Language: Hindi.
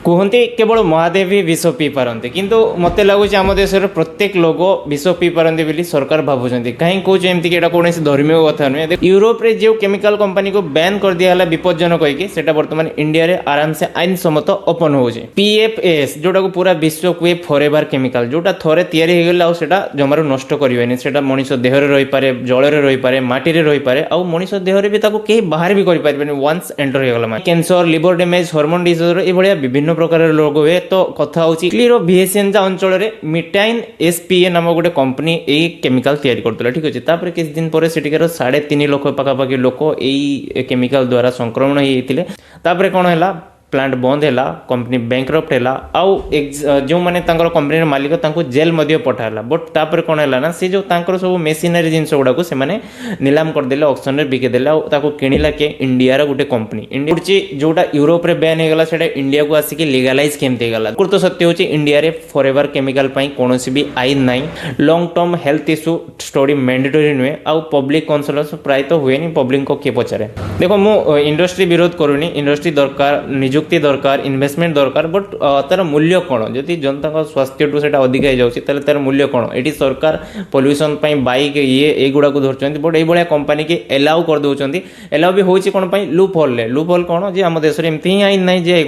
कहते केवल महादेव ही विष पी पारती किंतु मत लगुच आम देश प्रत्येक लोक विष पी पारती बोली सरकार भावुं कहीं कौन एमती कौन धर्मीय कथा नुहे। यूरोप रे जो केमिकल कंपनी को बैन कर दिया विपज्जनक कहीकि बर्तमान इंडिया रे आराम से आईन सम्मत ओपन हो PFAS जोटा को पूरा विश्व कुए फॉरएवर केमिकल जोटा थरे तैयारी हो गला सेटा जमारू नष्ट करिवेनी सेटा मनुष्य देह रे रही पारे जल रे रही पारे माटी रे रही पारे आ मनुष्य देह रे भी ताको केही बाहर भी करि पारबेनी वंस एंटर हो गला cancer liver damage hormone disorder ए भलिया विभिन्न प्रकार रोग हुए। तो कथा होची क्लियर VSN अंचल रे मिटाइन SPA नाम गोटे कंपनी ए केमिकल तैयारी करतला ठीक अछि। तापर किछ दिन परे सेटिकार 3.5 लाख पाखापाखि लोक एई केमिकल द्वारा संक्रमण होइतिले। तापर कोन हैला प्लांट बंद है कंपनी बैंकरप्ट है आउ जो माने तांकर कंपनी मालिक तांको जेल मध्य पठाला बट तापर कोन हैला ना से जो तांकर सब मेसिनरी जिंस गुडा को से माने नीलाम कर देले ऑक्शन रे बिके देले आउ ताको किनिला के इंडिया रो गुटे कंपनी इंडिया जोटा यूरोप रे बैन हे गला सेटा इंडिया को आसी के लीगलाइज केमते गला तो सत्य होची इंडिया रे फॉरएवर केमिकल पई कोनोसी भी आईन नाही। Long term health issue study mandatory नुहे आउ पब्लिक कंसल्टेंस प्राय तो हुए नहीं पब्लिक को के पचारे। देखो मु इंडस्ट्री विरोध करूनी इंडस्ट्री दरकार नियुक्ति दरकार इन्वेस्टमेंट दरकार बट तार मूल्य कौन जदि जनता का स्वास्थ्य टू से अधिक हो तार मूल्य कौन ये सरकार पॉल्यूशन बाइक ये एगुड़ा को धरते बट ये कंपनी की एलाउ कर दौरान एलाउ भी होती कौन लूप होल कौन जे आम देश में एमती ही आईन ना जे